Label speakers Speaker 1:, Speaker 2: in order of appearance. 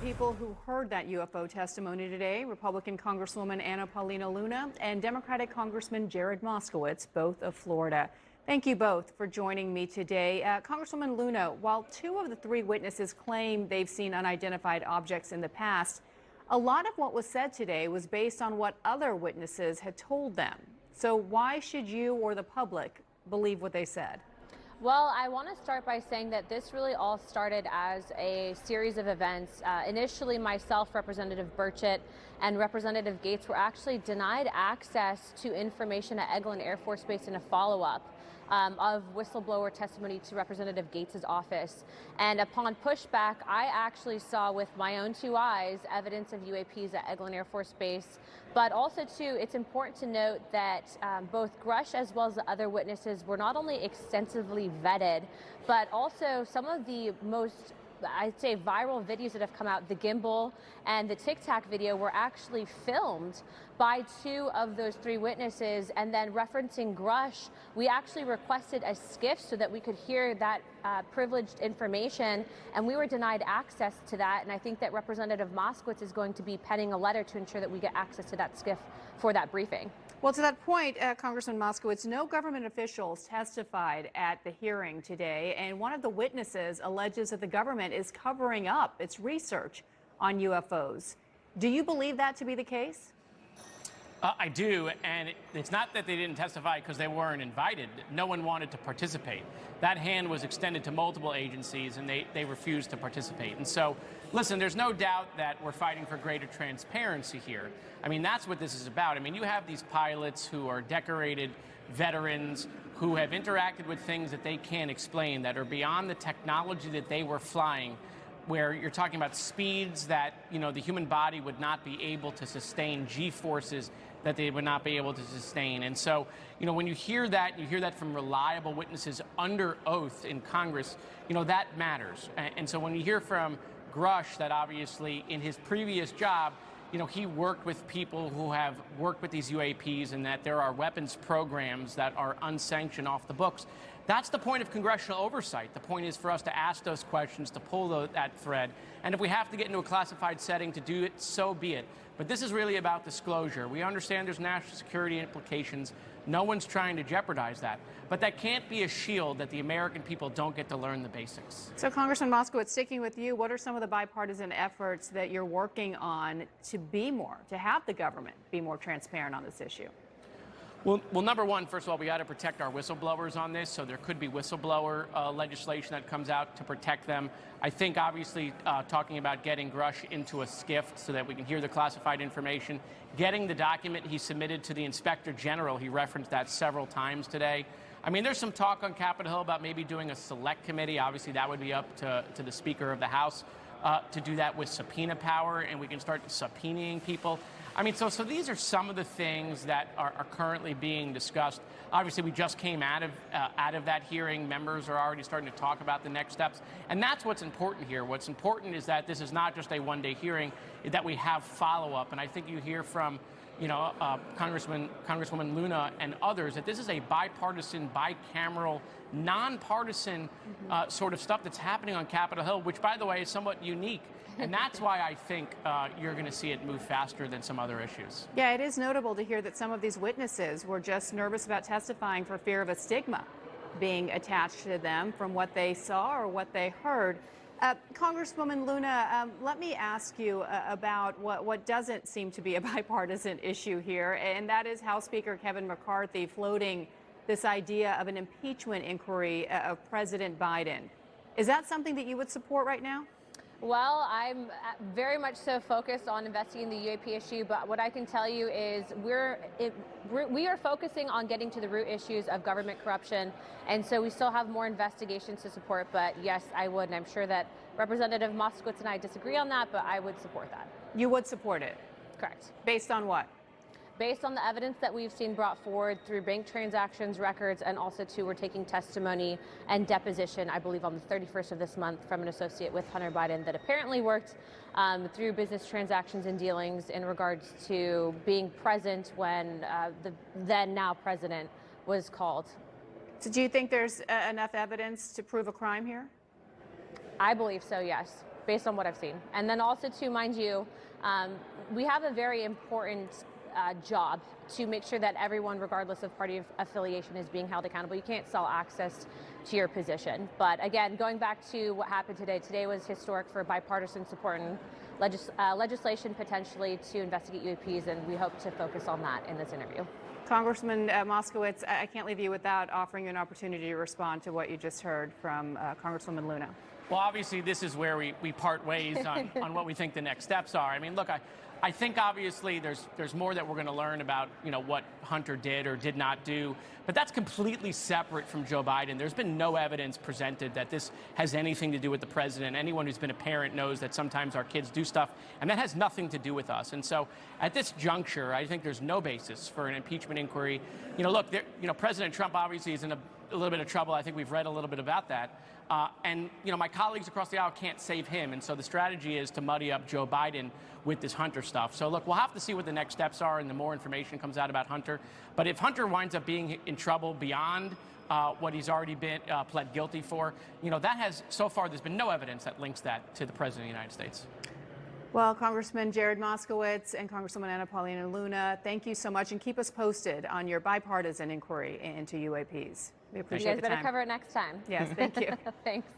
Speaker 1: people who heard that UFO testimony today, Republican Congresswoman Paulina Luna and Democratic Congressman Jared Moskowitz, both of Florida. Thank you both for joining me today. Congresswoman Luna, while two of the three witnesses claim they've seen unidentified objects in the past, a lot of what was said today was based on what other witnesses had told them. So why should you or the public believe what they said?
Speaker 2: Well, I want to start by saying that this really all started as a series of events. Initially, myself, Representative Burchett, and Representative Gates were actually denied access to information at Eglin Air Force Base in a follow-up of whistleblower testimony to Representative Gates' office. And upon pushback, I actually saw with my own two eyes evidence of UAPs at Eglin Air Force Base. But also, too, it's important to note that both Grush as well as the other witnesses were not only extensively vetted, but also some of the most, I'd say, viral videos that have come out, the gimbal and the Tic Tac video, were actually filmed by two of those three witnesses. And then referencing Grush, we actually requested a skiff so that we could hear that privileged information, and we were denied access to that. And I think that Representative Moskowitz is going to be penning a letter to ensure that we get access to that skiff for that briefing.
Speaker 1: Well, to that point, Congressman Moskowitz, no government officials testified at the hearing today, and one of the witnesses alleges that the government is covering up its research on UFOs. Do you believe that to be the case?
Speaker 3: I do, and it's not that they didn't testify because they weren't invited. No one wanted to participate. That hand was extended to multiple agencies, and they refused to participate. And so, listen, there's no doubt that we're fighting for greater transparency here. I mean, that's what this is about. I mean, you have these pilots who are decorated veterans who have interacted with things that they can't explain, that are beyond the technology that they were flying, where you're talking about speeds that, you know, the human body would not be able to sustain, G-forces that they would not be able to sustain. And so, you know, when you hear that from reliable witnesses under oath in Congress, you know, that matters. And so when you hear from Grush that obviously in his previous job, you know, he worked with people who have worked with these UAPs, and that there are weapons programs that are unsanctioned off the books. That's the point of congressional oversight. The point is for us to ask those questions, to pull that thread. And if we have to get into a classified setting to do it, so be it. But this is really about disclosure. We understand there's national security implications. No one's trying to jeopardize that. But that can't be a shield that the American people don't get to learn the basics.
Speaker 1: So, Congressman Moskowitz, sticking with you, what are some of the bipartisan efforts that you're working on to have the government be more transparent on this issue?
Speaker 3: Well, number one, first of all, we got to protect our whistleblowers on this, so there could be whistleblower legislation that comes out to protect them. I think, obviously, talking about getting Grush into a skiff so that we can hear the classified information, getting the document he submitted to the Inspector General, he referenced that several times today. I mean, there's some talk on Capitol Hill about maybe doing a select committee. Obviously, that would be up to the Speaker of the House to do that with subpoena power, and we can start subpoenaing people. I mean, so these are some of the things that are currently being discussed. Obviously, we just came out of that hearing. Members are already starting to talk about the next steps. And that's what's important here. What's important is that this is not just a one-day hearing, that we have follow-up. And I think you hear from, you know, Congresswoman Luna and others that this is a bipartisan, bicameral, nonpartisan sort of stuff that's happening on Capitol Hill, which, by the way, is somewhat unique. And that's why I think you're going to see it move faster than some other issues.
Speaker 1: Yeah, it is notable to hear that some of these witnesses were just nervous about testifying for fear of a stigma being attached to them from what they saw or what they heard. Congresswoman Luna, let me ask you about what doesn't seem to be a bipartisan issue here, and that is House Speaker Kevin McCarthy floating this idea of an impeachment inquiry of President Biden. Is that something that you would support right now?
Speaker 2: Well, I'm very much so focused on investigating the UAP issue, but what I can tell you is we are focusing on getting to the root issues of government corruption, and so we still have more investigations to support. But yes, I would, and I'm sure that Representative Moskowitz and I disagree on that, but I would support that.
Speaker 1: You would support it?
Speaker 2: Correct.
Speaker 1: Based on what?
Speaker 2: Based on the evidence that we've seen brought forward through bank transactions, records, and also too, we're taking testimony and deposition, I believe on the 31st of this month, from an associate with Hunter Biden that apparently worked through business transactions and dealings in regards to being present when the then now president was called.
Speaker 1: So do you think there's enough evidence to prove a crime here?
Speaker 2: I believe so, yes. based on what I've seen. And then also, to mind you, we have a very important job to make sure that everyone, regardless of party affiliation, is being held accountable. You can't sell access to your position. But again, going back to what happened today was historic for bipartisan support and legislation potentially to investigate UAPs, and we hope to focus on that in this interview.
Speaker 1: Congressman Moskowitz, I can't leave you without offering you an opportunity to respond to what you just heard from Congresswoman Luna.
Speaker 3: Well, obviously, this is where we part ways on what we think the next steps are. I mean, look, I think obviously there's more that we're going to learn about, what Hunter did or did not do, but that's completely separate from Joe Biden. There's been no evidence presented that this has anything to do with the president. Anyone who's been a parent knows that sometimes our kids do stuff, and that has nothing to do with us. And so at this juncture, I think there's no basis for an impeachment inquiry. Look, President Trump obviously is in a little bit of trouble. I think we've read a little bit about that. And my colleagues across the aisle can't save him. And so the strategy is to muddy up Joe Biden with this Hunter stuff. So look, we'll have to see what the next steps are and the more information comes out about Hunter. But if Hunter winds up being in trouble beyond what he's already been pled guilty for, that has, so far, there's been no evidence that links that to the President of the United States.
Speaker 1: Well, Congressman Jared Moskowitz and Congresswoman Paulina Luna, thank you so much, and keep us posted on your bipartisan inquiry into UAPs. We appreciate the time.
Speaker 2: You guys better cover it next time.
Speaker 1: Yes, thank you.
Speaker 2: Thanks.